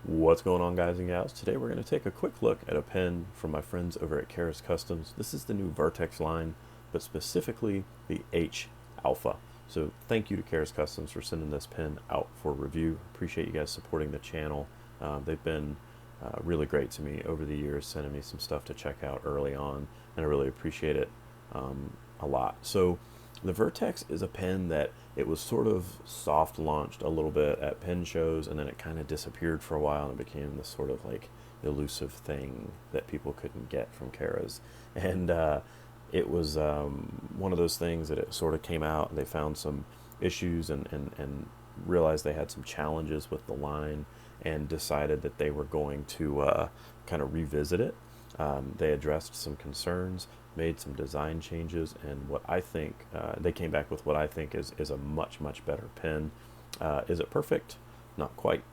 What's going on, guys and gals? Today we're going to take a quick look at a pen from my friends over at Karas Customs. This is the new Vertex line, but specifically the H Alpha. So thank you to Karas Customs for sending this pen out for review. Appreciate you guys supporting the channel. They've been really great to me over the years, sending me some stuff to check out early on, and I really appreciate it a lot. So the Vertex is a pen that it was sort of soft launched a little bit at pen shows, and then it kind of disappeared for a while and it became this sort of like elusive thing that people couldn't get from Kara's. And it was one of those things that it sort of came out and they found some issues and realized they had some challenges with the line and decided that they were going to kind of revisit it. They addressed some concerns, made some design changes, and what I think they came back with what I think is a much better pen. Is it perfect? Not quite,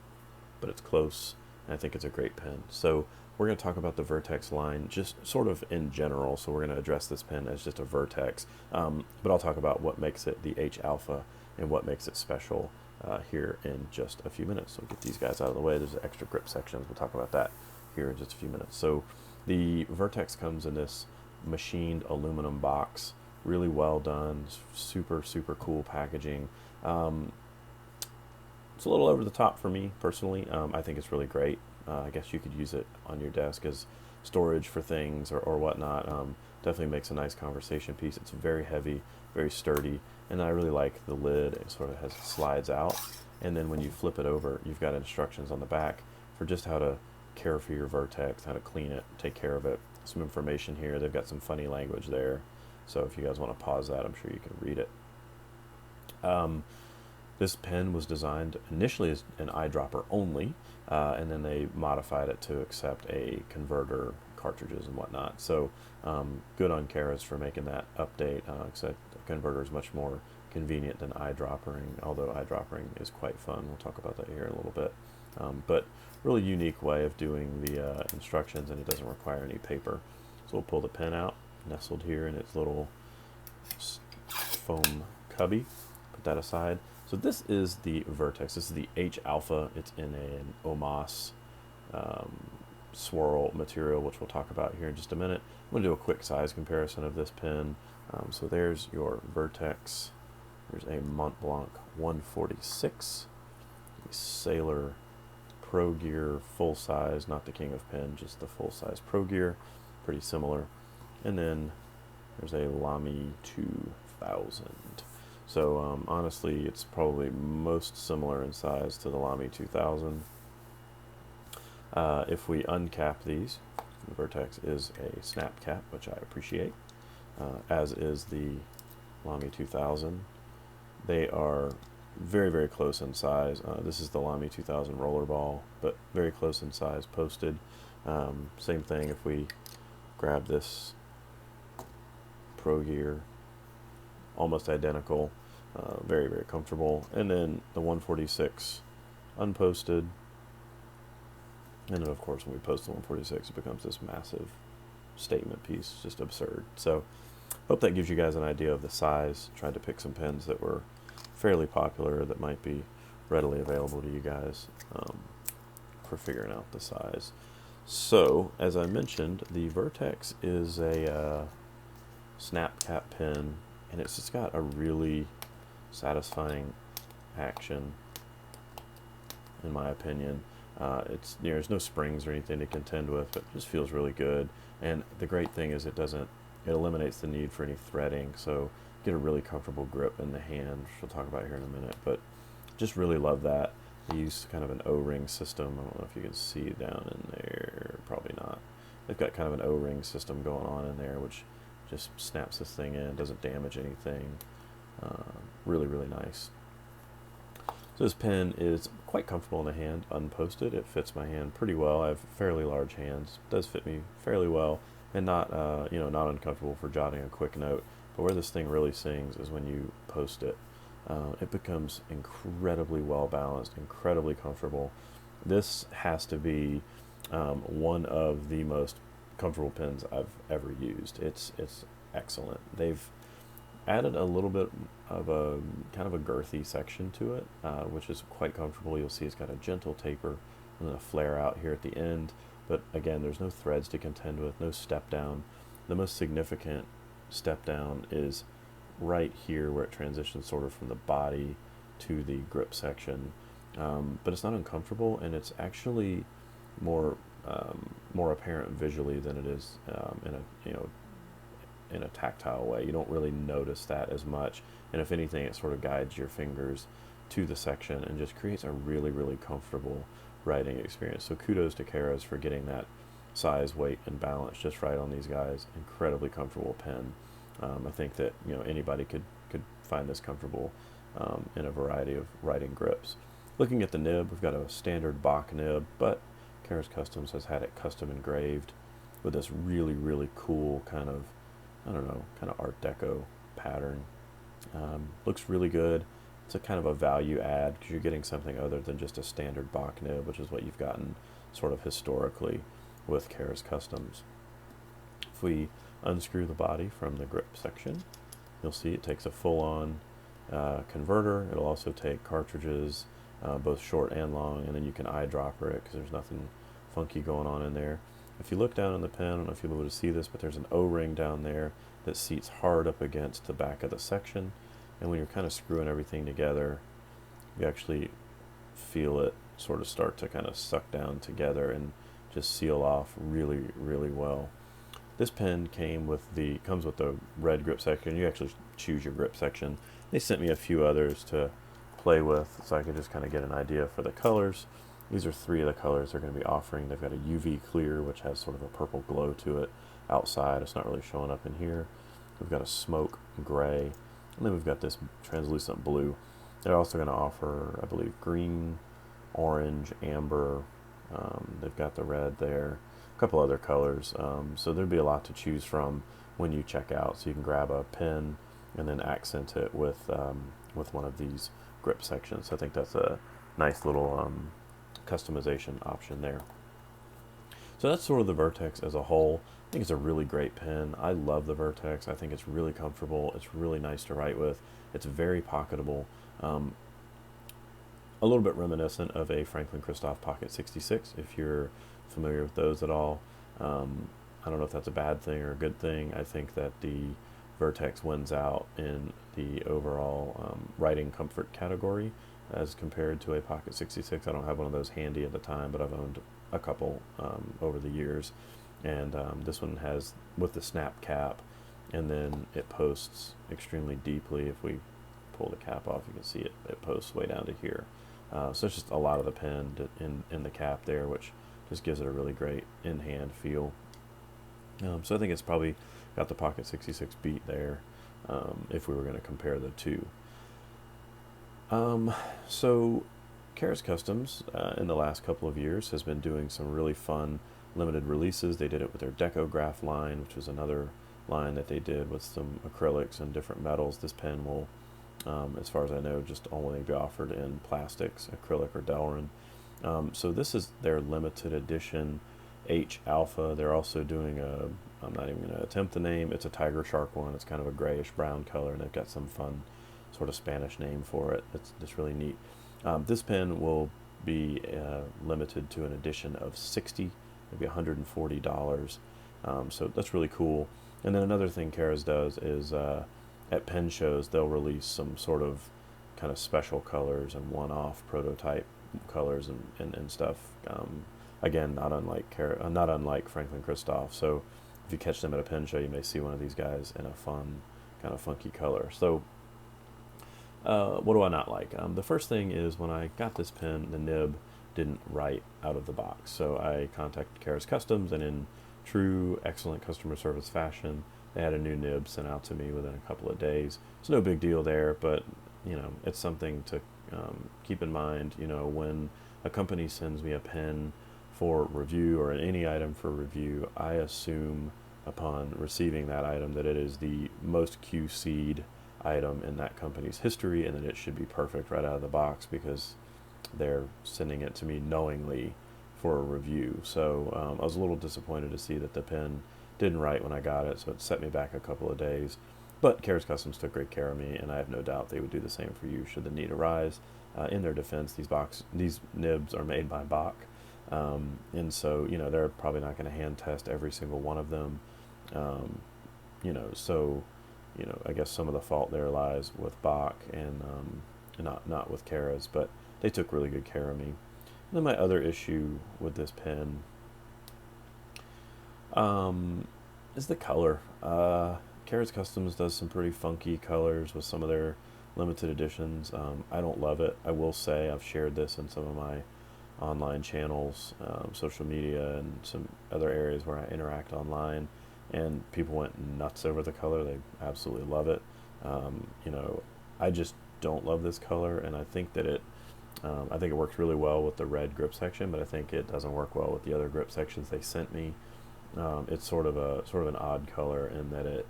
but it's close, and I think it's a great pen. So we're going to talk about the Vertex line just sort of in general. So we're going to address this pen as just a Vertex, but I'll talk about what makes it the H Alpha and what makes it special here in just a few minutes. So we'll get these guys out of the way. There's extra grip sections. We'll talk about that here in just a few minutes. So the Vertex comes in this machined aluminum box, really well done, super cool packaging. It's a little over the top for me personally. I think it's really great. I guess you could use it on your desk as storage for things or whatnot. Definitely makes a nice conversation piece. It's very heavy, very sturdy, and I really like the lid. It sort of slides out, and then when you flip it over, you've got instructions on the back for just how to care for your Vertex, how to clean it, take care of it. Some information here. They've got some funny language there, so if you guys want to pause that, I'm sure you can read it. This pen was designed initially as an eyedropper only, and then they modified it to accept a converter, cartridges and whatnot. So good on Karas for making that update, because the converter is much more convenient than eyedroppering, although eyedroppering is quite fun. We'll talk about that here in a little bit. But really unique way of doing the instructions, and it doesn't require any paper. So we'll pull the pen out, nestled here in its little foam cubby. Put that aside. So this is the Vertex. This is the H Alpha. It's in an OMOS swirl material, which we'll talk about here in just a minute. I'm going to do a quick size comparison of this pen. So there's your Vertex. There's a Mont Blanc 146, a Sailor Pro Gear full size, not the King of Pen, just the full size Pro Gear, pretty similar. And then there's a Lamy 2000. So honestly, it's probably most similar in size to the Lamy 2000. If we uncap these, the Vertex is a snap cap, which I appreciate, as is the Lamy 2000. They are very close in size. This is the Lamy 2000 rollerball, but very close in size posted. Same thing if we grab this Pro Gear, almost identical, very comfortable. And then the 146 unposted, and then of course when we post the 146 it becomes this massive statement piece, just absurd. So hope that gives you guys an idea of the size. Tried to pick some pens that were fairly popular that might be readily available to you guys for figuring out the size. So as I mentioned, the Vertex is a snap cap pen, and it's just got a really satisfying action, in my opinion. It's there's no springs or anything to contend with, but it just feels really good. And the great thing is it eliminates the need for any threading, so get a really comfortable grip in the hand, which we'll talk about here in a minute. But just really love that. They use kind of an O-ring system. I don't know if you can see down in there, probably not. They've got kind of an O-ring system going on in there, which just snaps this thing in, doesn't damage anything. Really nice. So this pen is quite comfortable in the hand, unposted. It fits my hand pretty well. I have fairly large hands. It does fit me fairly well, and not not uncomfortable for jotting a quick note. But where this thing really sings is when you post it. It becomes incredibly well balanced, incredibly comfortable. This has to be one of the most comfortable pens I've ever used. It's excellent. They've added a little bit of a kind of a girthy section to it, which is quite comfortable. You'll see it's got a gentle taper and then a flare out here at the end. But again, there's no threads to contend with, no step down. The most significant step down is right here where it transitions sort of from the body to the grip section. But it's not uncomfortable, and it's actually more more apparent visually than it is in a in a tactile way. You don't really notice that as much, and if anything, it sort of guides your fingers to the section and just creates a really comfortable writing experience. So kudos to Kara's for getting that size, weight, and balance just right on these guys. Incredibly comfortable pen. I think that anybody could find this comfortable in a variety of writing grips. Looking at the nib, we've got a standard Bach nib, but Kara's Customs has had it custom engraved with this really cool kind of, I don't know, kind of Art Deco pattern. Looks really good. It's a kind of a value add because you're getting something other than just a standard Bach nib, which is what you've gotten sort of historically with Kara's Customs. If we unscrew the body from the grip section, you'll see it takes a full-on converter. It'll also take cartridges, both short and long, and then you can eyedropper it because there's nothing funky going on in there. If you look down in the pen, I don't know if you'll be able to see this, but there's an O-ring down there that seats hard up against the back of the section, and when you're kind of screwing everything together, you actually feel it sort of start to kind of suck down together and just seal off really well. This pen comes with the red grip section. You actually choose your grip section. They sent me a few others to play with so I could just kind of get an idea for the colors. These are 3 of the colors they're going to be offering. They've got a UV clear, which has sort of a purple glow to it outside. It's not really showing up in here. We've got a smoke gray, and then we've got this translucent blue. They're also going to offer, I believe, green, orange, amber. They've got the red there, a couple other colors. So there'd be a lot to choose from when you check out. So you can grab a pen and then accent it with one of these grip sections. So I think that's a nice little customization option there. So that's sort of the Vertex as a whole. I think it's a really great pen. I love the Vertex. I think it's really comfortable. It's really nice to write with. It's very pocketable. A little bit reminiscent of a Franklin Christoph Pocket 66, if you're familiar with those at all. I don't know if that's a bad thing or a good thing. I think that the Vertex wins out in the overall writing comfort category as compared to a Pocket 66. I don't have one of those handy at the time, but I've owned a couple over the years. And this one has, with the snap cap, and then it posts extremely deeply. If we pull the cap off, you can see it posts way down to here. So it's just a lot of the pen in the cap there, which just gives it a really great in-hand feel. So I think it's probably got the Pocket 66 beat there if we were going to compare the two. So Kara's Customs in the last couple of years has been doing some really fun limited releases. They did it with their Decograph line, which was another line that they did with some acrylics and different metals. This pen will, as far as I know, just only be offered in plastics, acrylic or Delrin. So this is their limited edition H Alpha. They're also doing I'm not even going to attempt the name. It's a tiger shark one. It's kind of a grayish brown color, and they've got some fun sort of Spanish name for it. It's really neat. This pen will be limited to an edition of 60, maybe $140. So that's really cool. And then another thing Kara's does is at pen shows they'll release some sort of kind of special colors and one-off prototype colors and stuff. Again, not unlike Franklin Christoph. So if you catch them at a pen show, you may see one of these guys in a fun, kind of funky color. So what do I not like? The first thing is when I got this pen, the nib didn't write out of the box. So I contacted Kara's Customs, and in true excellent customer service fashion, they had a new nib sent out to me within a couple of days. It's no big deal there, but it's something to keep in mind. When a company sends me a pen for review or any item for review, I assume upon receiving that item that it is the most QC'd item in that company's history, and that it should be perfect right out of the box because they're sending it to me knowingly for a review. So I was a little disappointed to see that the pen didn't write when I got it, so it set me back a couple of days. But Kara's Customs took great care of me, and I have no doubt they would do the same for you should the need arise. In their defense, these nibs are made by Bach, And so, they're probably not going to hand test every single one of them. Um, so, I guess some of the fault there lies with Bach and not with Kara's, but they took really good care of me. And then my other issue with this pen is the color. Kara's Customs does some pretty funky colors with some of their limited editions. I don't love it. I will say I've shared this in some of my online channels, social media, and some other areas where I interact online, and people went nuts over the color. They absolutely love it. I just don't love this color, and I think that I think it works really well with the red grip section, but I think it doesn't work well with the other grip sections they sent me. It's sort of an odd color in that it,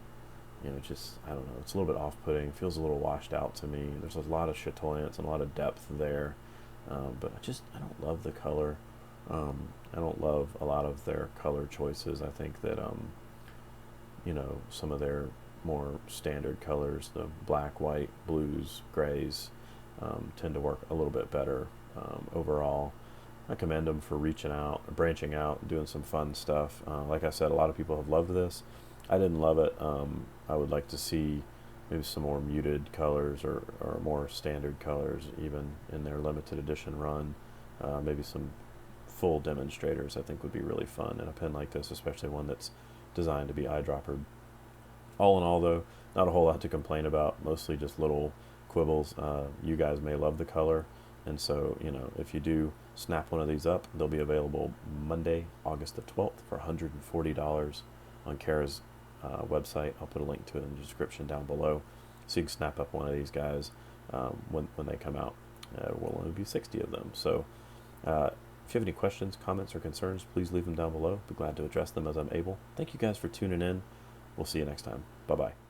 just, I don't know, it's a little bit off-putting. It feels a little washed out to me. There's a lot of chatoyance and a lot of depth there, but I don't love the color. I don't love a lot of their color choices. I think that some of their more standard colors, the black, white, blues, grays, tend to work a little bit better overall. I commend them for reaching out, branching out, and doing some fun stuff. Like I said, a lot of people have loved this. I didn't love it. I would like to see maybe some more muted colors or more standard colors even in their limited edition run. Maybe some full demonstrators I think would be really fun in a pen like this, especially one that's designed to be eyedropper. All in all, though, not a whole lot to complain about, mostly just little quibbles. You guys may love the color, and so, if you do snap one of these up, they'll be available Monday, August the 12th for $140 on Kara's website. I'll put a link to it in the description down below, so you can snap up one of these guys when they come out. We'll only be 60 of them. So if you have any questions, comments, or concerns, please leave them down below. Be glad to address them as I'm able. Thank you guys for tuning in. We'll see you next time. Bye-bye.